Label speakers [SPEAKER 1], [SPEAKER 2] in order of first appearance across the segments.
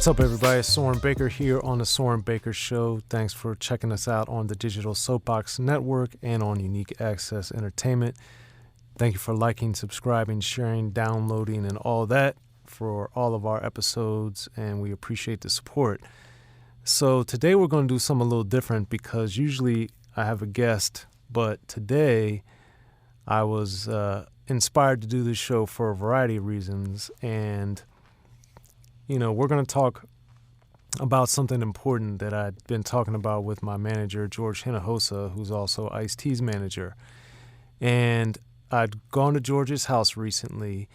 [SPEAKER 1] What's up, everybody? It's Soren Baker here on The Soren Baker Show. Thanks for checking us out on the Digital Soapbox Network and on Unique Access Entertainment. Thank you for liking, subscribing, sharing, downloading, and all that for all of our episodes, and we appreciate the support. So today we're going to do something a little different because usually I have a guest, but today I was inspired to do this show for a variety of reasons, and we're going to talk about something important that I'd been talking about with my manager, George Hinojosa, who's also Ice-T's manager. And I'd gone to George's house recently,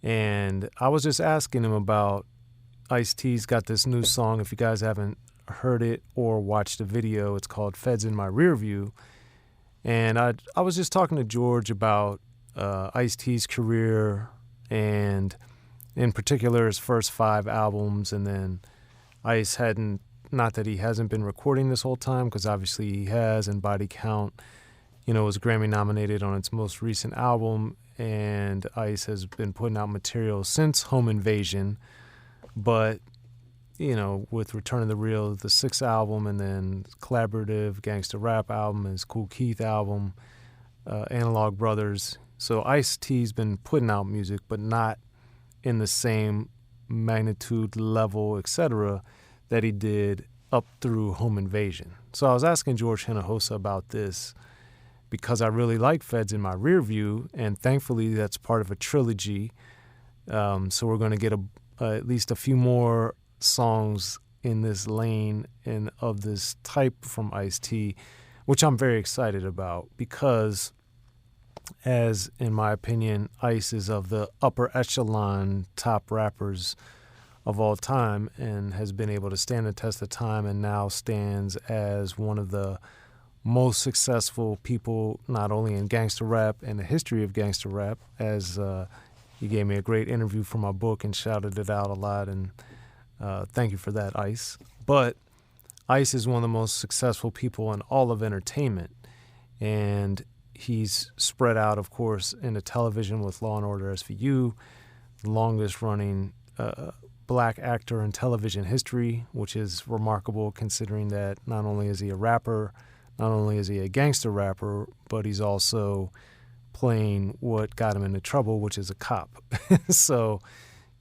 [SPEAKER 1] and I was just asking him about Ice-T's got this new song. If you guys haven't heard it or watched the video, it's called Feds in My Rearview. And I was just talking to George about Ice-T's career and in particular his first 5 albums, and then Ice hadn't, not that he hasn't been recording this whole time, because obviously he has, and Body Count, was Grammy nominated on its most recent album, and Ice has been putting out material since Home Invasion, but, with Return of the Real, the 6th album, and then collaborative Gangster Rap album, his Kool Keith album, Analog Brothers. So Ice-T's been putting out music, but not in the same magnitude, level, etc., that he did up through Home Invasion. So I was asking George Hinojosa about this because I really like Feds in My Rearview, and thankfully that's part of a trilogy. So we're going to get at least a few more songs in this lane and of this type from Ice-T, which I'm very excited about because, as in my opinion, Ice is of the upper echelon top rappers of all time and has been able to stand the test of time and now stands as one of the most successful people, not only in gangster rap and the history of gangster rap, as he gave me a great interview for my book and shouted it out a lot, and thank you for that, Ice. But Ice is one of the most successful people in all of entertainment, and he's spread out, of course, into television with Law & Order SVU, the longest-running black actor in television history, which is remarkable considering that not only is he a rapper, not only is he a gangster rapper, but he's also playing what got him into trouble, which is a cop. So,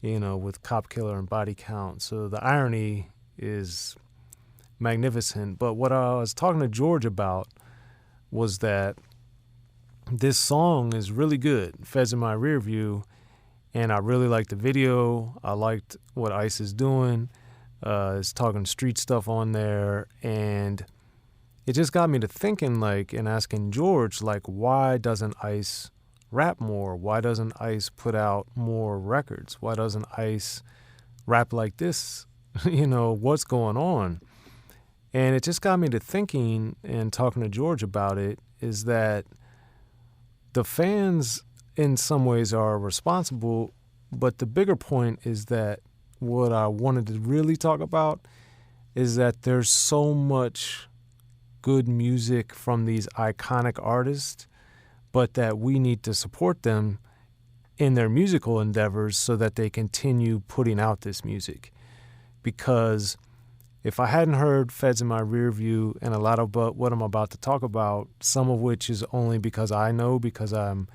[SPEAKER 1] with Cop Killer and Body Count. So the irony is magnificent. But what I was talking to George about was that this song is really good, Feds in My Rearview, and I really liked the video. I liked what Ice is doing. It's talking street stuff on there, and it just got me to thinking, and asking George, why doesn't Ice rap more? Why doesn't Ice put out more records? Why doesn't Ice rap like this? What's going on? And it just got me to thinking and talking to George about it, is that the fans in some ways are responsible, but the bigger point is that what I wanted to really talk about is that there's so much good music from these iconic artists, but that we need to support them in their musical endeavors so that they continue putting out this music. Because if I hadn't heard Feds in My Rearview and a lot of what I'm about to talk about, some of which is only because I know, because I'm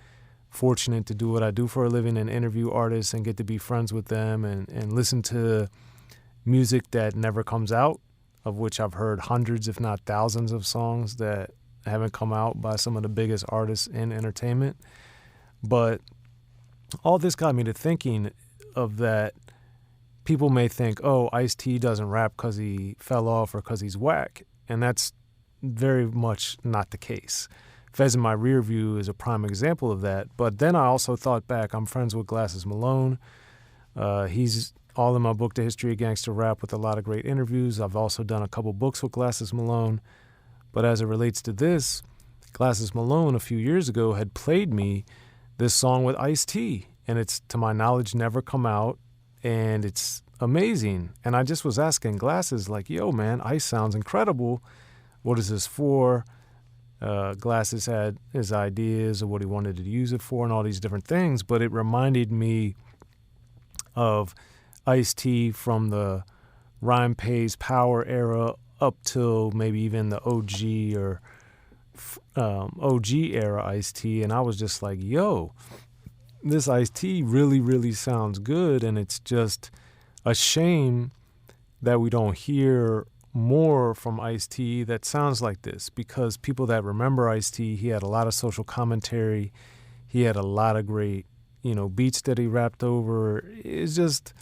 [SPEAKER 1] fortunate to do what I do for a living and interview artists and get to be friends with them and listen to music that never comes out, of which I've heard hundreds, if not thousands, of songs that haven't come out by some of the biggest artists in entertainment. But all this got me to thinking of that. People may think, oh, Ice-T doesn't rap because he fell off or because he's whack. And that's very much not the case. Fez in My Rearview is a prime example of that. But then I also thought back, I'm friends with Glasses Malone. He's all in my book, The History of Gangsta Rap, with a lot of great interviews. I've also done a couple books with Glasses Malone. But as it relates to this, Glasses Malone a few years ago had played me this song with Ice-T. And it's, to my knowledge, never come out. And it's amazing. And I just was asking Glasses, yo, man, Ice sounds incredible. What is this for? Glasses had his ideas of what he wanted to use it for and all these different things, but it reminded me of Ice-T from the Rhyme Pays Power era up till maybe even the OG or OG era Ice-T, and I was just like, yo, this Ice-T really, really sounds good, and it's just a shame that we don't hear more from Ice-T that sounds like this, because people that remember Ice-T, he had a lot of social commentary, he had a lot of great, beats that he rapped over. It's just,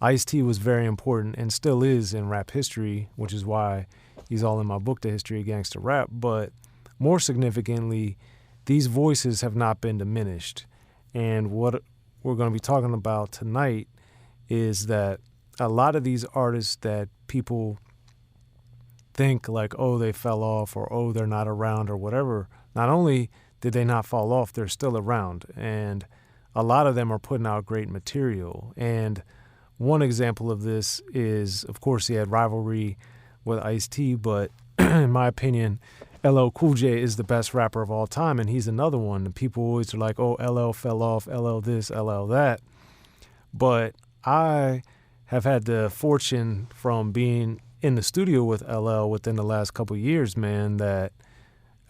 [SPEAKER 1] Ice-T was very important and still is in rap history, which is why he's all in my book, The History of Gangsta Rap. But more significantly, these voices have not been diminished. And what we're going to be talking about tonight is that a lot of these artists that people think like, oh, they fell off, or oh, they're not around, or whatever, not only did they not fall off, they're still around. And a lot of them are putting out great material. And one example of this is, of course, he had rivalry with Ice-T, but in my opinion, LL Cool J is the best rapper of all time, and he's another one. And people always are like, oh, LL fell off, LL this, LL that. But I have had the fortune from being in the studio with LL within the last couple of years, man, that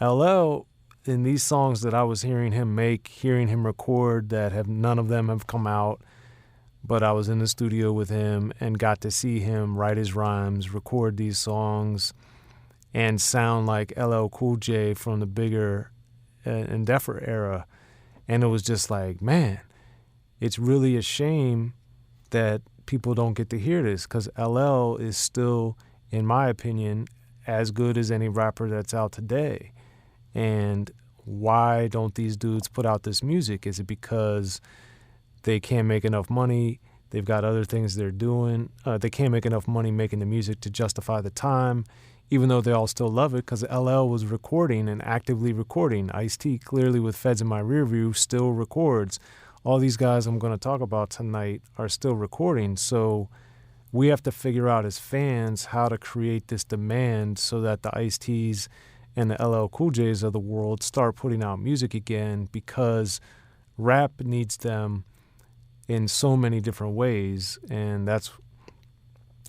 [SPEAKER 1] LL, in these songs that I was hearing him make, hearing him record, that have none of them have come out, but I was in the studio with him and got to see him write his rhymes, record these songs, and sound like LL Cool J from the bigger Endeavor era. And it was just like, man, it's really a shame that people don't get to hear this, because LL is still, in my opinion, as good as any rapper that's out today. And why don't these dudes put out this music? Is it because they can't make enough money? They've got other things they're doing. They can't make enough money making the music to justify the time, even though they all still love it, because LL was recording and actively recording. Ice-T, clearly with Feds in My Rearview, still records. All these guys I'm going to talk about tonight are still recording. So we have to figure out as fans how to create this demand so that the Ice-Ts and the LL Cool J's of the world start putting out music again, because rap needs them in so many different ways. And that's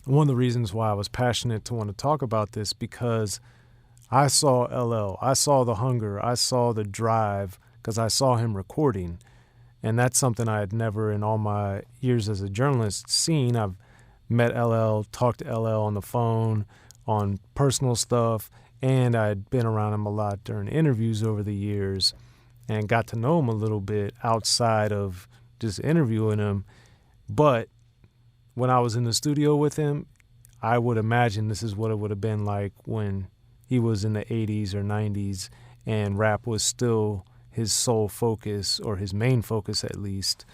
[SPEAKER 1] one of the reasons why I was passionate to want to talk about this, because I saw LL, I saw the hunger, I saw the drive, because I saw him recording. And that's something I had never in all my years as a journalist seen. I've met LL, talked to LL on the phone, on personal stuff, and I'd been around him a lot during interviews over the years and got to know him a little bit outside of just interviewing him. But when I was in the studio with him, I would imagine this is what it would have been like when he was in the 80s or 90s and rap was still his sole focus, or his main focus at least,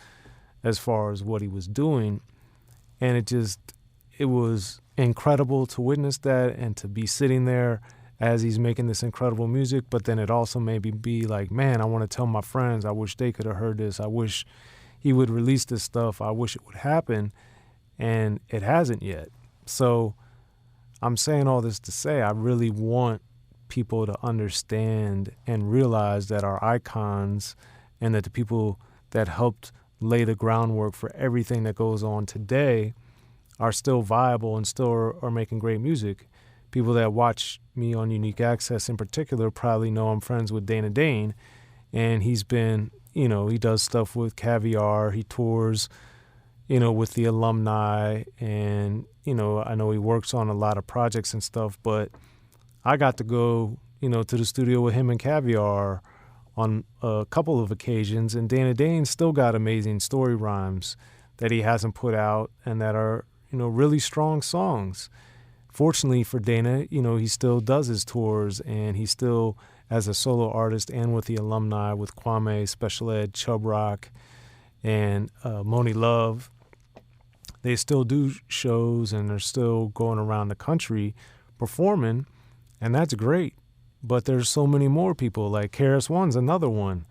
[SPEAKER 1] as far as what he was doing. And it was incredible to witness that and to be sitting there as he's making this incredible music. But then it also made me be like, man, I want to tell my friends, I wish they could have heard this. I wish he would release this stuff. I wish it would happen. And it hasn't yet. So I'm saying all this to say I really want people to understand and realize that our icons and that the people that helped lay the groundwork for everything that goes on today are still viable and still are making great music. People that watch me on Unique Access in particular probably know I'm friends with Dana Dane, and he's been, he does stuff with Caviar, he tours, with the alumni, and, I know he works on a lot of projects and stuff, but I got to go, to the studio with him and Caviar on a couple of occasions, and Dana Dane still got amazing story rhymes that he hasn't put out and that are, really strong songs. Fortunately for Dana, he still does his tours, and he still, as a solo artist and with the alumni, with Kwame, Special Ed, Chub Rock, and Moni Love, they still do shows and they're still going around the country performing, and that's great. But there's so many more people, like KRS-One's another one.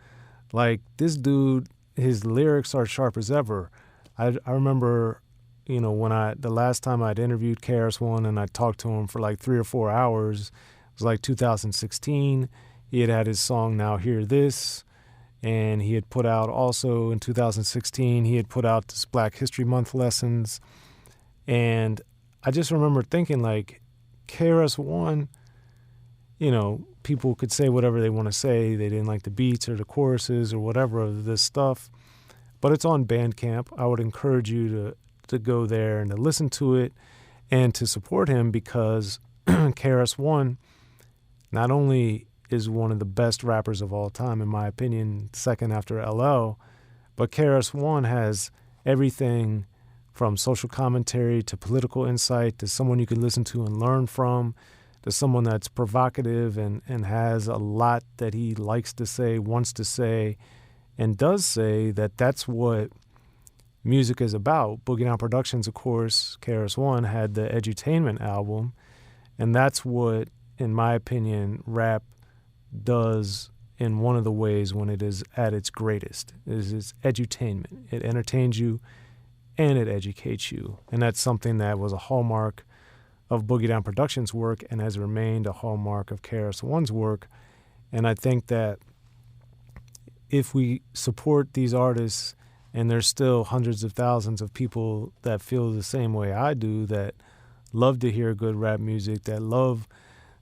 [SPEAKER 1] Like, this dude, his lyrics are sharp as ever. I remember, when the last time I'd interviewed KRS-One and I talked to him for like 3 or 4 hours, it was like 2016. He had his song Now Hear This, and he had put out also in 2016, he had put out this Black History Month lessons, And I just remember thinking, like, KRS-One, people could say whatever they want to say. They didn't like the beats or the choruses or whatever of this stuff. But it's on Bandcamp. I would encourage you to go there and to listen to it and to support him, because KRS-One not only is one of the best rappers of all time, in my opinion, second after LL, but KRS-One has everything from social commentary to political insight to someone you can listen to and learn from, to someone that's provocative and has a lot that he likes to say, wants to say, and does say. That's what music is about. Boogie Down Productions, of course, KRS-One had the Edutainment album, and that's what, in my opinion, rap does in one of the ways when it is at its greatest, is its edutainment. It entertains you and it educates you. And that's something that was a hallmark of Boogie Down Productions' work and has remained a hallmark of KRS-One's work. And I think that if we support these artists, and there's still hundreds of thousands of people that feel the same way I do, that love to hear good rap music, that love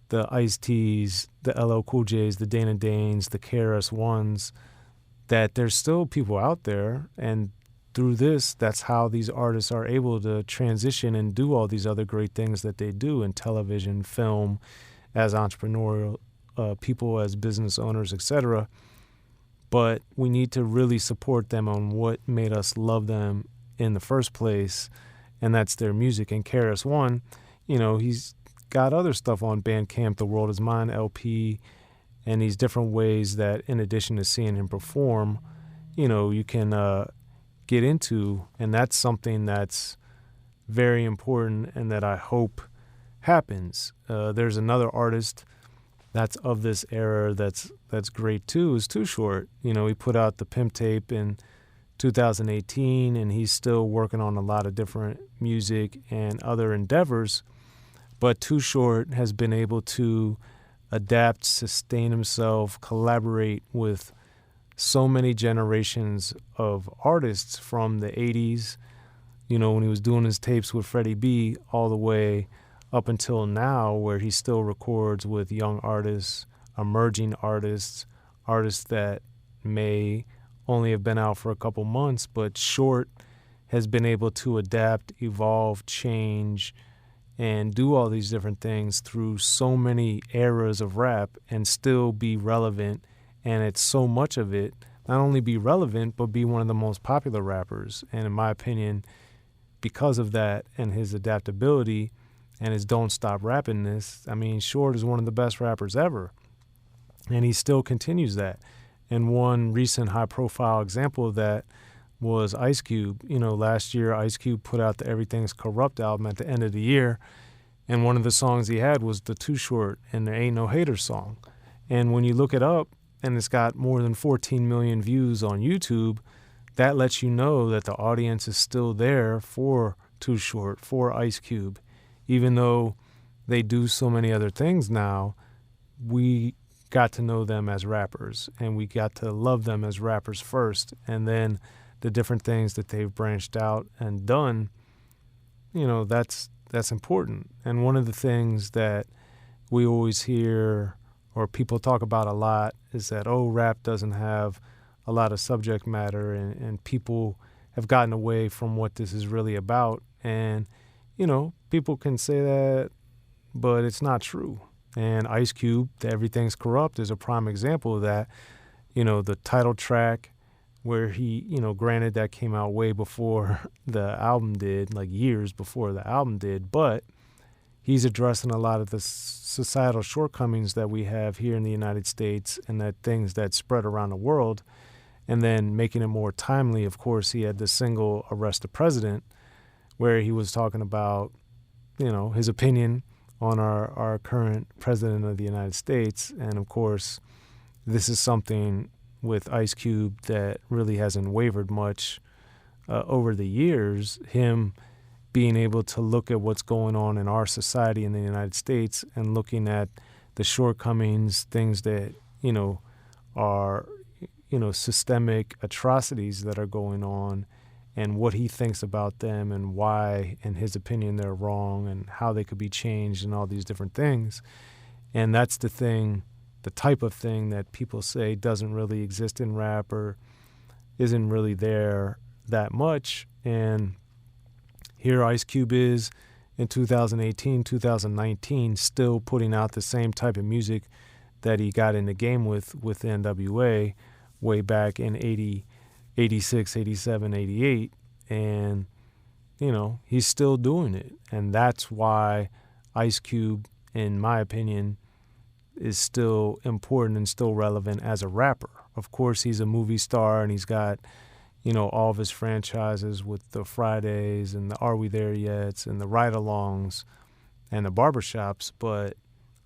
[SPEAKER 1] the Ice-T's, the LL Cool J's, the Dana Danes, the KRS-Ones, that there's still people out there. And through this, that's how these artists are able to transition and do all these other great things that they do in television, film, as entrepreneurial people, as business owners, etc. But we need to really support them on what made us love them in the first place, and that's their music. And KRS-One, he's got other stuff on Bandcamp, The World Is Mine LP, and these different ways that, in addition to seeing him perform, you can get into. And that's something that's very important and that I hope happens. There's another artist that's of this era that's great too, is Too Short. He put out the Pimp Tape in 2018, and he's still working on a lot of different music and other endeavors. But Too Short has been able to adapt, sustain himself, collaborate with so many generations of artists from the 80s, when he was doing his tapes with Freddie B, all the way up until now, where he still records with young artists, emerging artists, artists that may only have been out for a couple months. But Short has been able to adapt, evolve, change, and do all these different things through so many eras of rap and still be relevant. And it's so much of it, not only be relevant, but be one of the most popular rappers. And in my opinion, because of that and his adaptability and his don't stop rappingness, Short is one of the best rappers ever. And he still continues that. And one recent high-profile example of that was Ice Cube. Last year, Ice Cube put out the Everything's Corrupt album at the end of the year, and one of the songs he had was the Too Short and the Ain't No Hater song. And when you look it up, and it's got more than 14 million views on YouTube, that lets you know that the audience is still there for Too Short, for Ice Cube. Even though they do so many other things now, we got to know them as rappers, and we got to love them as rappers first, and then the different things that they've branched out and done, that's important. And one of the things that we always hear or people talk about a lot is that, rap doesn't have a lot of subject matter, and people have gotten away from what this is really about. And, people can say that, but it's not true. And Ice Cube, the Everything's Corrupt, is a prime example of that. The title track where he, granted that came out way before the album did, like years before the album did, but he's addressing a lot of the societal shortcomings that we have here in the United States and that things that spread around the world, and then making it more timely. Of course, he had the single Arrest the President, where he was talking about, his opinion on our current president of the United States. And of course, this is something with Ice Cube that really hasn't wavered much over the years, him being able to look at what's going on in our society in the United States and looking at the shortcomings, things that, are, systemic atrocities that are going on, and what he thinks about them and why, in his opinion, they're wrong and how they could be changed and all these different things. And that's the thing, the type of thing that people say doesn't really exist in rap or isn't really there that much. And here Ice Cube is in 2018, 2019, still putting out the same type of music that he got in the game with NWA way back in 80, 86, 87, 88. And, you know, he's still doing it. And that's why Ice Cube, in my opinion, is still important and still relevant as a rapper. Of course, he's a movie star and he's got, you know, all of his franchises with the Fridays and the Are We There Yets and the Ride-Alongs and the barbershops, but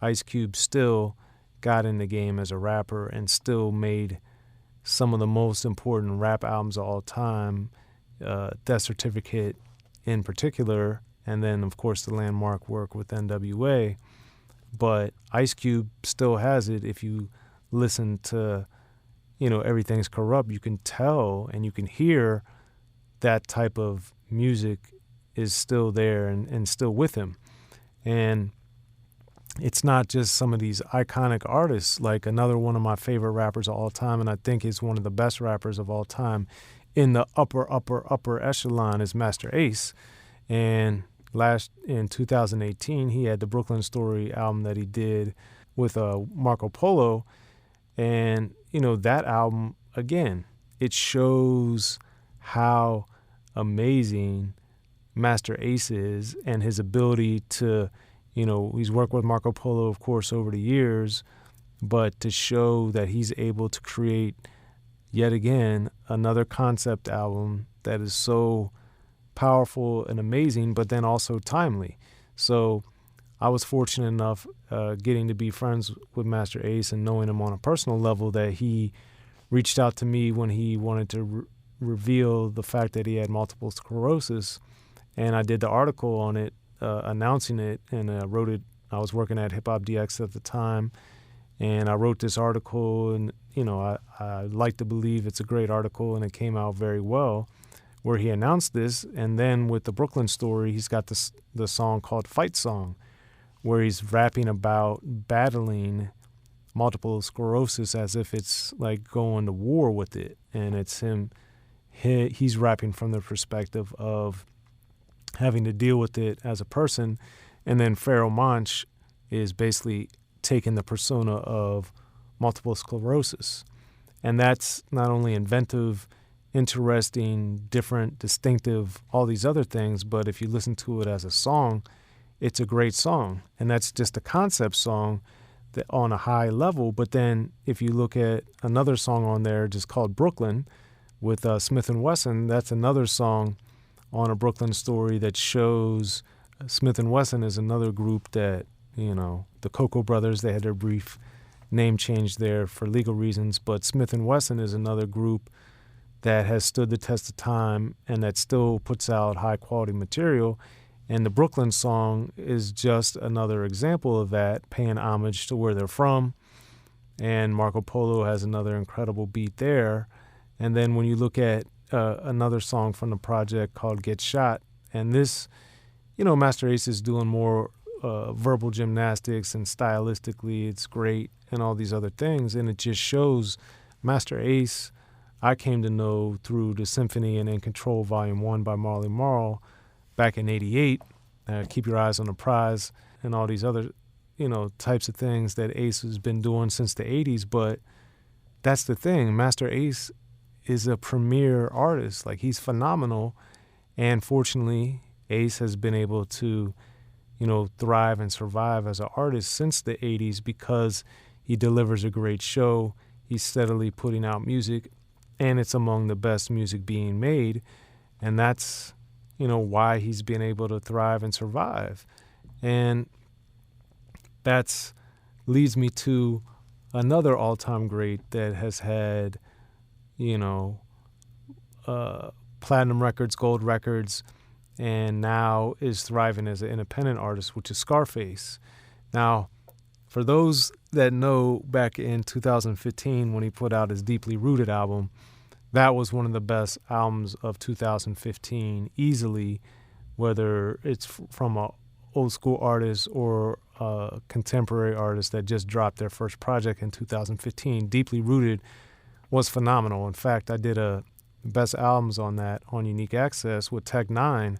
[SPEAKER 1] Ice Cube still got in the game as a rapper and still made some of the most important rap albums of all time, Death Certificate in particular, and then, of course, the landmark work with NWA. But Ice Cube still has it. If you listen to, you know, Everything's Corrupt, you can tell and you can hear that type of music is still there and still with him. And it's not just some of these iconic artists. Like another one of my favorite rappers of all time, and I think is one of the best rappers of all time in the upper echelon, is Master Ace. And in 2018, he had the Brooklyn Story album that he did with Marco Polo. And, you know, that album, again, it shows how amazing Master Ace is and his ability to, you know, he's worked with Marco Polo, of course, over the years, but to show that he's able to create, yet again, another concept album that is so powerful and amazing, but then also timely. So I was fortunate enough getting to be friends with Master Ace and knowing him on a personal level that he reached out to me when he wanted to reveal the fact that he had multiple sclerosis. And I did the article on it, announcing it, and wrote it. I was working at Hip Hop DX at the time, and I wrote this article, and, you know, I like to believe it's a great article, and it came out very well, where he announced this. And then with the Brooklyn Story, he's got the song called Fight Song, where he's rapping about battling multiple sclerosis as if it's like going to war with it. And it's he's rapping from the perspective of having to deal with it as a person. And then Pharoah Monch is basically taking the persona of multiple sclerosis. And that's not only inventive, interesting, different, distinctive, all these other things, but if you listen to it as a song, it's a great song. And that's just a concept song that on a high level. But then if you look at another song on there just called Brooklyn with Smith & Wesson, that's another song on a Brooklyn Story that shows Smith & Wesson is another group that, you know, the Cocoa Brothers, they had their brief name change there for legal reasons, but Smith & Wesson is another group that has stood the test of time and that still puts out high quality material. And the Brooklyn song is just another example of that, paying homage to where they're from. And Marco Polo has another incredible beat there. And then when you look at another song from the project called Get Shot, and this, you know, Master Ace is doing more verbal gymnastics, and stylistically it's great and all these other things. And it just shows Master Ace I came to know through the Symphony and In Control Volume 1 by Marley Marl back in 88, Keep Your Eyes on the Prize, and all these other, you know, types of things that Ace has been doing since the 80s. But that's the thing. Master Ace is a premier artist. Like, he's phenomenal. And fortunately, Ace has been able to, you know, thrive and survive as an artist since the 80s because he delivers a great show. He's steadily putting out music, and it's among the best music being made. And that's, you know, why he's been able to thrive and survive. And that's leads me to another all-time great that has had, you know, platinum records, gold records, and now is thriving as an independent artist, which is Scarface. Now, for those that know, back in 2015 when he put out his Deeply Rooted album, that was one of the best albums of 2015, easily, whether it's from a old school artist or a contemporary artist that just dropped their first project in 2015. Deeply Rooted was phenomenal. In fact, I did a best albums on that on Unique Access with Tech Nine,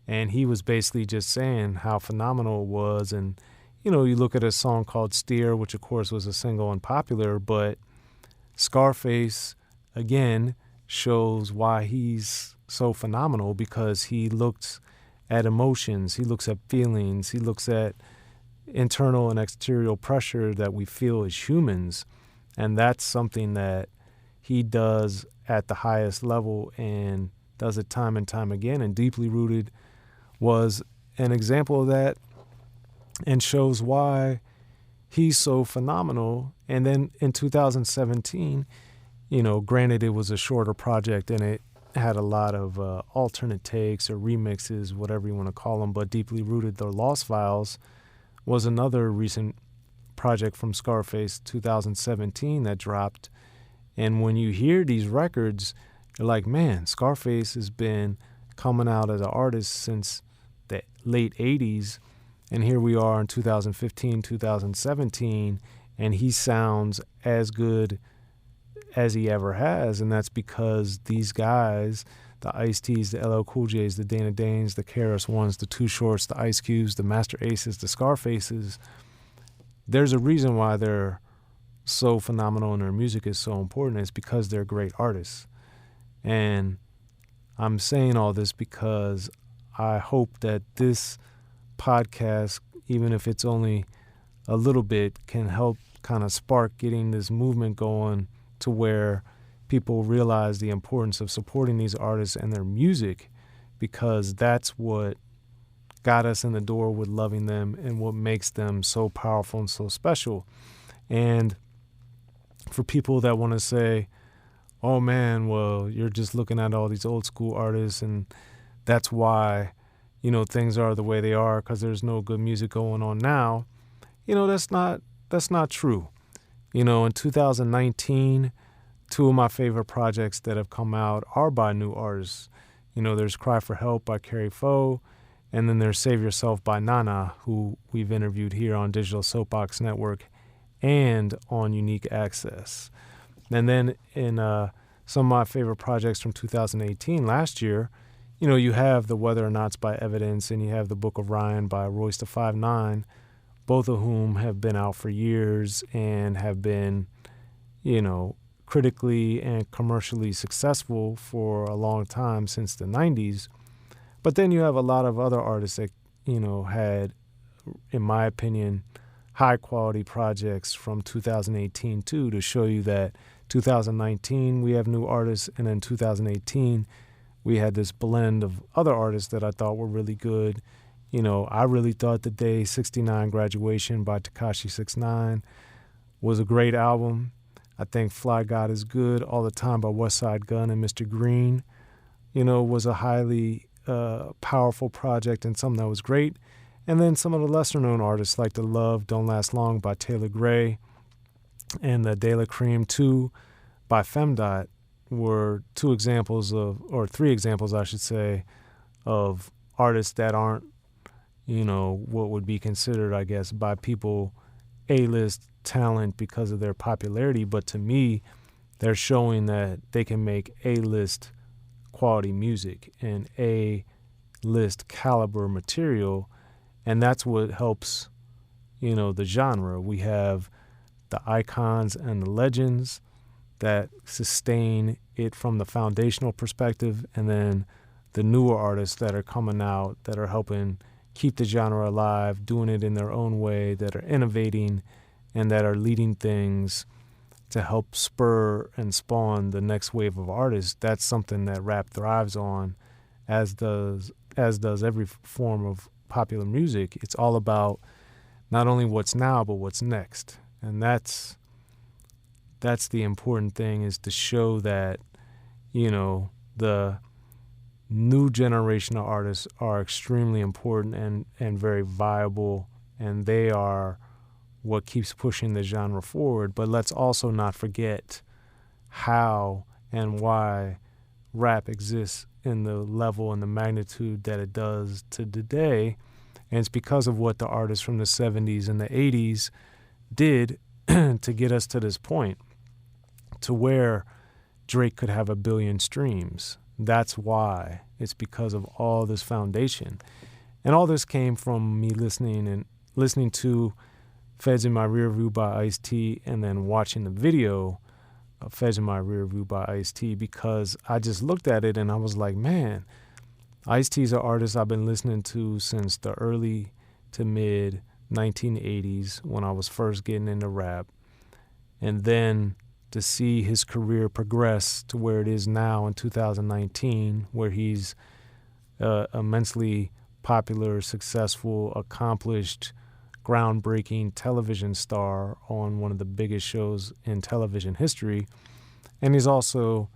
[SPEAKER 1] and he was basically just saying how phenomenal it was. And, you know, you look at a song called Steer, which of course was a single and popular, but Scarface, again, shows why he's so phenomenal, because he looks at emotions, he looks at feelings, he looks at internal and external pressure that we feel as humans. And that's something that he does at the highest level and does it time and time again. And Deeply Rooted was an example of that and shows why he's so phenomenal. And then in 2017, you know, granted it was a shorter project and it had a lot of alternate takes or remixes, whatever you want to call them, but Deeply Rooted, The Lost Files, was another recent project from Scarface, 2017, that dropped. And when you hear these records, you're like, man, Scarface has been coming out as an artist since the late 80s, and here we are in 2015, 2017, and he sounds as good as he ever has. And that's because these guys, the Ice-T's, the LL Cool J's, the Dana Danes, the KRS-Ones, the Too Shorts, the Ice Cubes, the Master Aces, the Scarfaces, there's a reason why they're so phenomenal and their music is so important. It's because they're great artists. And I'm saying all this because I hope that this podcast, even if it's only a little bit, can help kind of spark getting this movement going to where people realize the importance of supporting these artists and their music, because that's what got us in the door with loving them and what makes them so powerful and so special. And for people that want to say, oh man, well, you're just looking at all these old school artists and that's why, you know, things are the way they are because there's no good music going on now, you know, that's not true. You know, in 2019, two of my favorite projects that have come out are by new artists. You know, there's Cry for Help by Carrie Foe, and then there's Save Yourself by Nana, who we've interviewed here on Digital Soapbox Network and on Unique Access. And then in some of my favorite projects from 2018, last year, you know, you have The Whether or Nots by Evidence and you have The Book of Ryan by Royce da 5'9", both of whom have been out for years and have been, you know, critically and commercially successful for a long time, since the 90s. But then you have a lot of other artists that, you know, had, in my opinion, high quality projects from 2018 too, to show you that 2019 we have new artists, and then 2018 we had this blend of other artists that I thought were really good. You know, I really thought the Day 69 Graduation by Tekashi 6ix9ine was a great album. I think Fly God Is Good All the Time by Westside Gunn and Mr. Green, you know, was a highly powerful project and something that was great. And then some of the lesser known artists like The Love Don't Last Long by Taylor Gray and the De La Cream 2 by Femdot were two examples of, or three examples I should say, of artists that aren't, you know, what would be considered, I guess, by people A-list talent because of their popularity. But to me, they're showing that they can make A-list quality music and A-list caliber material. And that's what helps, you know, the genre. We have the icons and the legends that sustain it from the foundational perspective, and then the newer artists that are coming out that are helping keep the genre alive, doing it in their own way, that are innovating and that are leading things to help spur and spawn the next wave of artists. That's something that rap thrives on, as does every form of popular music. It's all about not only what's now, but what's next. And that's the important thing, is to show that, you know, the new generation of artists are extremely important and very viable, and they are what keeps pushing the genre forward. But let's also not forget how and why rap exists in the level and the magnitude that it does to today. And it's because of what the artists from the 70s and the 80s did to get us to this point, to where Drake could have 1 billion streams. That's why. It's because of all this foundation. And all this came from me listening to Feds in My Rearview by Ice-T, and then watching the video of Feds in My Rearview by Ice-T, because I just looked at it and I was like, man, Ice-T's an artist I've been listening to since the early to mid 1980s when I was first getting into rap. And then to see his career progress to where it is now in 2019, where he's immensely popular, successful, accomplished, groundbreaking television star on one of the biggest shows in television history. And he's also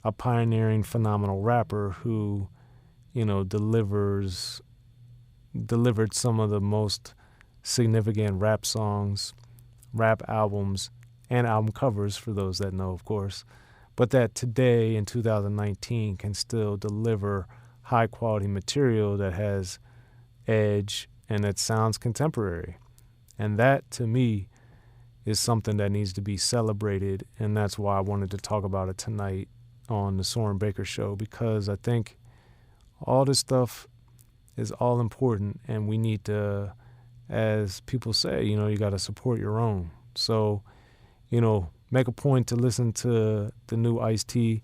[SPEAKER 1] a pioneering, phenomenal rapper who, delivered some of the most significant rap songs, rap albums, and album covers, for those that know, of course, but that today in 2019 can still deliver high quality material that has edge and that sounds contemporary. And that, to me, is something that needs to be celebrated, and that's why I wanted to talk about it tonight on the Soren Baker Show, because I think all this stuff is all important, and we need to, as people say, you got to support your own. So, make a point to listen to the new Ice-T,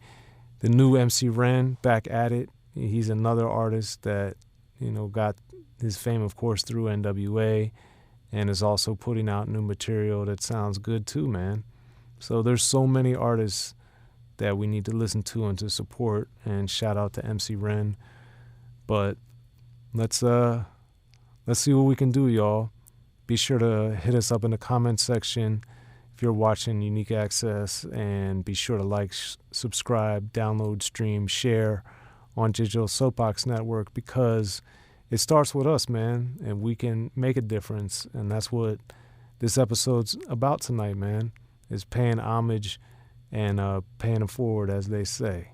[SPEAKER 1] the new MC Ren, back at it. He's another artist that, got his fame, of course, through NWA, and is also putting out new material that sounds good too, man. So there's so many artists that we need to listen to and to support, and shout out to MC Ren. But let's see what we can do, y'all. Be sure to hit us up in the comments section if you're watching Unique Access, and be sure to like, subscribe, download, stream, share on Digital Soapbox Network, because it starts with us, man, and we can make a difference. And that's what this episode's about tonight, man, is paying homage and paying it forward, as they say.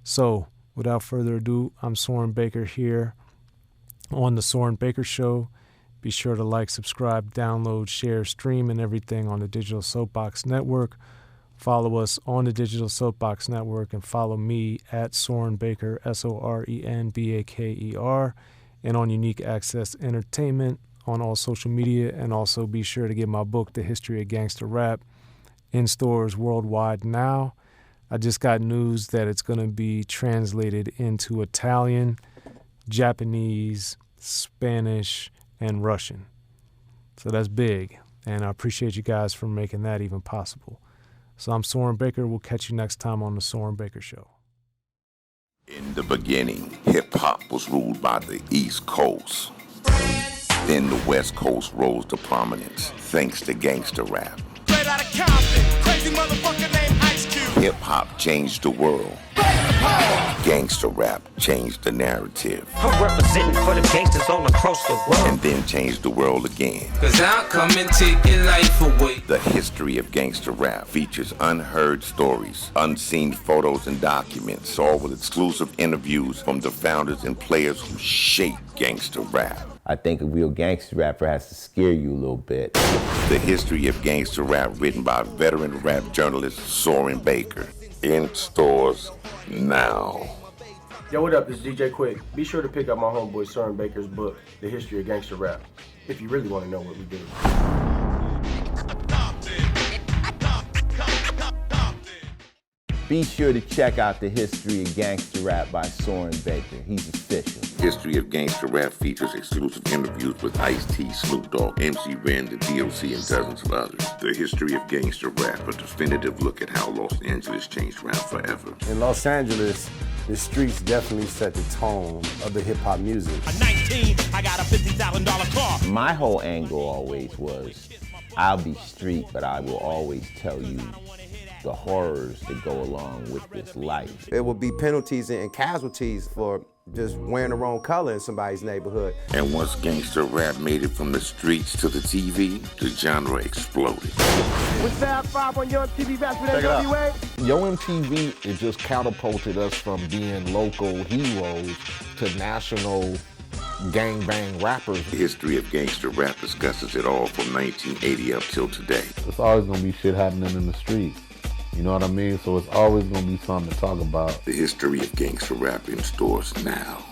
[SPEAKER 1] So without further ado, I'm Soren Baker here on the Soren Baker Show. Be sure to like, subscribe, download, share, stream, and everything on the Digital Soapbox Network. Follow us on the Digital Soapbox Network, and follow me at Soren Baker, SorenBaker, and on Unique Access Entertainment on all social media. And also be sure to get my book, The History of Gangsta Rap, in stores worldwide now. I just got news that it's going to be translated into Italian, Japanese, Spanish, and Russian. So that's big, and I appreciate you guys for making that even possible. So I'm Soren Baker. We'll catch you next time on the Soren Baker Show.
[SPEAKER 2] In the beginning, hip-hop was ruled by the East Coast. Then the West Coast rose to prominence, thanks to Gangsta Rap.
[SPEAKER 3] Straight out of Compton, crazy motherfucker named Ice Cube.
[SPEAKER 2] Hip-hop changed the world. Gangsta Rap changed the narrative.
[SPEAKER 4] I'm representing for the gangsters all across the world.
[SPEAKER 2] And then changed the world again.
[SPEAKER 5] 'Cause I'll come and take your life away.
[SPEAKER 2] The History of Gangsta Rap features unheard stories, unseen photos and documents, all with exclusive interviews from the founders and players who shaped Gangsta Rap.
[SPEAKER 6] I think a real gangster rapper has to scare you a little bit.
[SPEAKER 2] The History of Gangsta Rap, written by veteran rap journalist Soren Baker. In stores now.
[SPEAKER 7] Yo, what up? This is DJ Quick. Be sure to pick up my homeboy Soren Baker's book, The History of Gangsta Rap, if you really want to know what we do.
[SPEAKER 6] Be sure to check out The History of Gangsta Rap by Soren Baker. He's official.
[SPEAKER 2] History of Gangsta Rap features exclusive interviews with Ice-T, Snoop Dogg, MC Ren, the D.O.C, and dozens of others. The History of Gangsta Rap, a definitive look at how Los Angeles changed rap forever.
[SPEAKER 8] In Los Angeles, the streets definitely set the tone of the hip-hop music.
[SPEAKER 3] At 19, I got a $50,000 car.
[SPEAKER 6] My whole angle always was, I'll be street, but I will always tell you the horrors that go along with this life.
[SPEAKER 9] There will be penalties and casualties for
[SPEAKER 8] just wearing the wrong color in somebody's neighborhood.
[SPEAKER 2] And once gangster rap made it from the streets to the TV, the genre exploded.
[SPEAKER 7] With Fab 5 on Young TV back with NWA.
[SPEAKER 9] Yo MTV, it just catapulted us from being local heroes to national gangbang rappers.
[SPEAKER 2] The history of gangster rap discusses it all from 1980 up till today.
[SPEAKER 9] It's always gonna be shit happening in the streets. You know what I mean? So it's always gonna be something to talk about.
[SPEAKER 2] The history of gangster rap in stores now.